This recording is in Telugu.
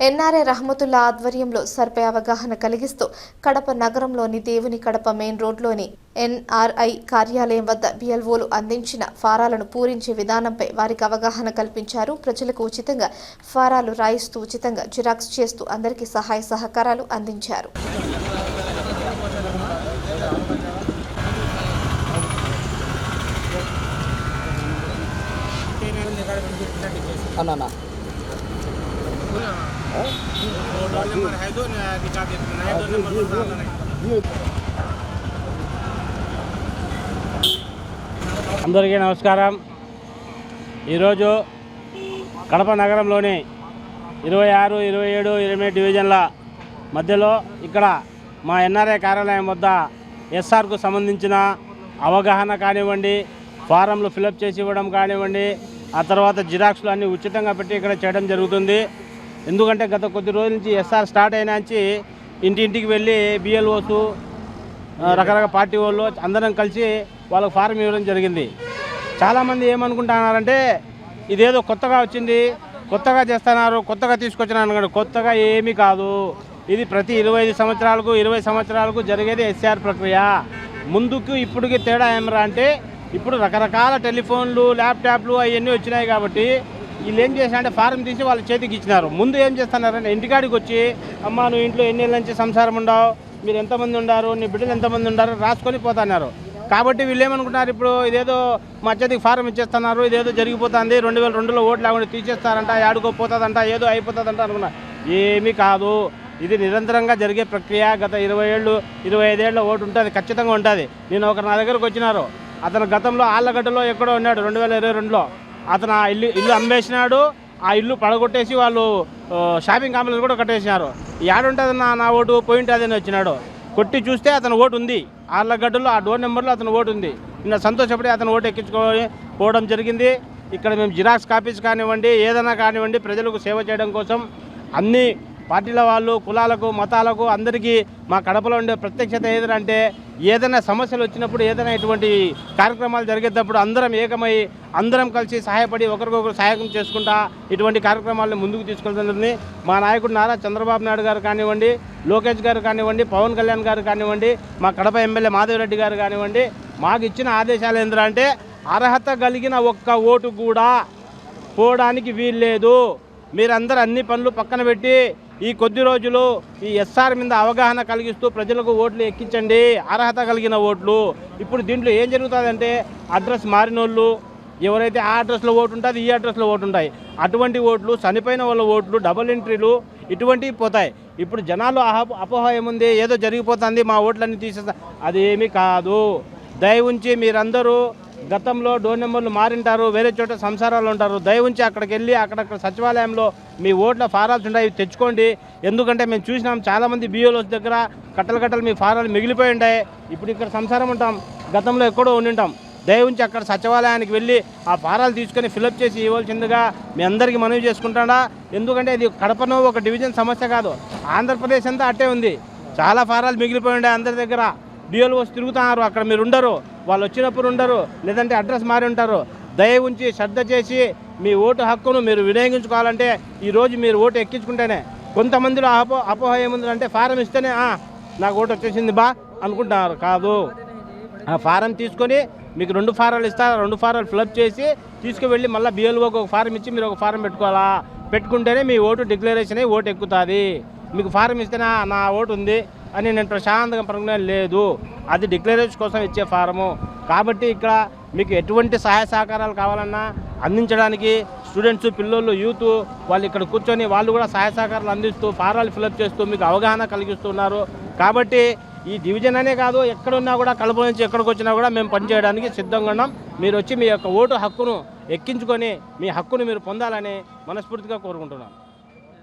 ఎన్ఆర్ఐ రహమతుల్లా ఆధ్వర్యంలో సర్పై అవగాహన కలిగిస్తూ కడప నగరంలోని దేవుని కడప మెయిన్ రోడ్లోని ఎన్ఆర్ఐ కార్యాలయం వద్ద బిఎల్ఓలు అందించిన ఫారాలను పూరించే విధానంపై వారికి అవగాహన కల్పించారు. ప్రజలకు ఉచితంగా ఫారాలు రాయిస్తూ ఉచితంగా జిరాక్స్ చేస్తూ అందరికీ సహాయ సహకారాలు అందించారు. అందరికీ నమస్కారం. ఈరోజు కడప నగరంలోని 26, 27, 28 డివిజన్ల మధ్యలో ఇక్కడ మా ఎన్ఆర్ఐ కార్యాలయం వద్ద ఎస్ఆర్కు సంబంధించిన అవగాహన కానివ్వండి, ఫారంలు ఫిలప్ చేసి ఇవ్వడం కానివ్వండి, ఆ తర్వాత జిరాక్స్లు అన్నీ ఉచితంగా పెట్టి ఇక్కడ చేయడం జరుగుతుంది. ఎందుకంటే గత కొద్ది రోజుల నుంచి ఎస్ఆర్ స్టార్ట్ అయినా నుంచి ఇంటింటికి వెళ్ళి బిఎల్ఓస్ రకరకాల పార్టీ వాళ్ళు అందరం కలిసి వాళ్ళకు ఫారం ఇవ్వడం జరిగింది. చాలామంది ఏమనుకుంటున్నారంటే ఇదేదో కొత్తగా వచ్చింది, కొత్తగా చేస్తున్నారు, కొత్తగా తీసుకొచ్చినారు. కొత్తగా ఏమీ కాదు. ఇది ప్రతి 25 సంవత్సరాలకు 20 సంవత్సరాలకు జరిగేది ఎస్ఆర్ ప్రక్రియ. ముందుకు ఇప్పటికి తేడా ఏమరా అంటే ఇప్పుడు రకరకాల టెలిఫోన్లు, ల్యాప్టాప్లు అవన్నీ వచ్చినాయి కాబట్టి వీళ్ళు ఏం చేశారంటే ఫారం తీసి వాళ్ళ చేతికి ఇచ్చినారు. ముందు ఏం చేస్తున్నారంటే ఇంటికాడికి వచ్చి అమ్మ నువ్వు ఇంట్లో ఎన్ని ఏళ్ళ నుంచి సంసారం ఉండవు, మీరు ఎంతమంది ఉండారు, నీ బిడ్డలు ఎంతమంది ఉండారు రాసుకొని పోతున్నారు. కాబట్టి వీళ్ళు ఏమనుకుంటున్నారు, ఇప్పుడు ఇదేదో మా చేతికి ఫారం ఇచ్చేస్తున్నారు, ఇదేదో జరిగిపోతుంది, 2002లో ఓట్లు లేకుండా తీసేస్తారంట, ఆడుకోపోతుందంట, ఏదో అయిపోతుందంట అనుకున్నారు. ఏమీ కాదు. ఇది నిరంతరంగా జరిగే ప్రక్రియ. గత 20 ఏళ్ళు 25 ఏళ్ళ ఓటు ఉంటుంది, ఖచ్చితంగా ఉంటుంది. నేను ఒకరు నా దగ్గరకు వచ్చినారు, అతను గతంలో ఆళ్ళగడ్డలో ఎక్కడో ఉన్నాడు 2022లో. అతను ఆ ఇల్లు అమ్మేసినాడు, ఆ ఇల్లు పడగొట్టేసి వాళ్ళు షాపింగ్ కాంప్లెక్స్ కూడా కట్టేసినారు. ఏడుంటుంది నా ఓటు పోయింట్ అదని వచ్చినాడు. కొట్టి చూస్తే అతను ఓటు ఉంది, ఆళ్ళగడ్డలో ఆ డోర్ నెంబర్లో అతను ఓటు ఉంది. నిన్న సంతోషపడి అతను ఓటు ఎక్కించుకోవడం జరిగింది. ఇక్కడ మేము జిరాక్స్ కాపీస్ కానివ్వండి, ఏదైనా కానివ్వండి, ప్రజలకు సేవ చేయడం కోసం అన్ని పార్టీల వాళ్ళు, కులాలకు, మతాలకు అందరికీ మా కడపలో ఉండే ప్రత్యక్షత ఏదంటే ఏదైనా సమస్యలు వచ్చినప్పుడు, ఏదైనా ఇటువంటి కార్యక్రమాలు జరిగేటప్పుడు అందరం ఏకమై అందరం కలిసి సహాయపడి ఒకరికొకరు సహాయం చేసుకుంటా ఇటువంటి కార్యక్రమాలను ముందుకు తీసుకెళ్తుంది. మా నాయకుడు నారా చంద్రబాబు నాయుడు గారు కానివ్వండి, లోకేష్ గారు కానివ్వండి, పవన్ కళ్యాణ్ గారు కానివ్వండి, మా కడప ఎమ్మెల్యే మాధవిరెడ్డి గారు కానివ్వండి, మాకు ఇచ్చిన ఆదేశాలు ఏంటంటే అర్హత కలిగిన ఒక్క ఓటు కూడా పోవడానికి వీల్లేదు. మీరందరూ అన్ని పనులు పక్కన పెట్టి ఈ కొద్ది రోజులు ఈ ఎస్ఆర్ మీద అవగాహన కలిగిస్తూ ప్రజలకు ఓట్లు ఎక్కించండి, అర్హత కలిగిన ఓట్లు. ఇప్పుడు దీంట్లో ఏం జరుగుతుందంటే అడ్రస్ మారినోళ్ళు, ఎవరైతే ఆ అడ్రస్లో ఓటు ఉంటుంది, ఈ అడ్రస్లో ఓటు ఉంటాయి, అటువంటి ఓట్లు, చనిపోయిన వాళ్ళ ఓట్లు, డబుల్ ఎంట్రీలు ఇటువంటివి పోతాయి. ఇప్పుడు జనాలు అపోహ ఏముంది, ఏదో జరిగిపోతుంది, మా ఓట్లన్నీ తీసేస్తా, అదేమీ కాదు. దయవుంచి మీరందరూ గతంలో డోర్ నెంబర్లు మారింటారు, వేరే చోట సంసారాలు ఉంటారు, దయవుంచి అక్కడికి వెళ్ళి అక్కడక్కడ సచివాలయంలో మీ ఓట్ల ఫారాలు ఉంటాయి, తెచ్చుకోండి. ఎందుకంటే మేము చూసినాం చాలామంది బిఎల్ఓస్ దగ్గర కట్టలు మీ ఫారాలు మిగిలిపోయి ఉంటాయి. ఇప్పుడు ఇక్కడ సంసారం ఉంటాం, గతంలో ఎక్కడో ఉండింటాం. దయవుంచి అక్కడ సచివాలయానికి వెళ్ళి ఆ ఫారాలు తీసుకొని ఫిలప్ చేసి ఇవ్వాల్సిందిగా మీ అందరికీ మనవి చేసుకుంటాడా. ఎందుకంటే ఇది కడపను ఒక డివిజన్ సమస్య కాదు, ఆంధ్రప్రదేశ్ అంతా అట్టే ఉంది. చాలా ఫారాలు మిగిలిపోయి ఉంటాయి అందరి దగ్గర. బిఎల్ఓస్ తిరుగుతున్నారు, అక్కడ మీరు ఉండరు, వాళ్ళు వచ్చినప్పుడు ఉండరు, లేదంటే అడ్రస్ మారి ఉంటారు. దయ ఉంచి శ్రద్ధ చేసి మీ ఓటు హక్కును మీరు వినియోగించుకోవాలంటే ఈరోజు మీరు ఓటు ఎక్కించుకుంటేనే. కొంతమందిలో అపోహ ఏముందంటే ఫారం ఇస్తేనే నాకు ఓటు వచ్చేసింది బా అనుకుంటున్నారు. కాదు, ఆ ఫారం తీసుకొని మీకు 2 ఫారాలు ఇస్తారు, 2 ఫారాలు ఫిలప్ చేసి తీసుకువెళ్ళి మళ్ళీ బిఎల్ఓకి ఒక ఫారం ఇచ్చి మీరు ఒక ఫారం పెట్టుకోవాలా. పెట్టుకుంటేనే మీ ఓటు డిక్లరేషన్ అయ్యి ఓటు ఎక్కుతుంది. మీకు ఫారం ఇస్తేనే నా ఓటు ఉంది అని నేను ప్రశాంతంగా పడుకునే లేదు, అది డిక్లరేషన్ కోసం ఇచ్చే ఫారము. కాబట్టి ఇక్కడ మీకు ఎటువంటి సహాయ సహకారాలు కావాలన్నా అందించడానికి స్టూడెంట్స్, పిల్లలు, యూత్ వాళ్ళు ఇక్కడ కూర్చొని వాళ్ళు కూడా సహాయ సహకారాలు అందిస్తూ ఫారాలు ఫిలప్ చేస్తూ మీకు అవగాహన కలిగిస్తున్నారు. కాబట్టి ఈ డివిజన్ అనే కాదు, ఎక్కడున్నా కూడా కడప నుంచి ఎక్కడికి వచ్చినా కూడా మేము పనిచేయడానికి సిద్ధంగా ఉన్నాం. మీరు వచ్చి మీ యొక్క ఓటు హక్కును ఎక్కించుకొని మీ హక్కును మీరు పొందాలని మనస్ఫూర్తిగా కోరుకుంటున్నాను.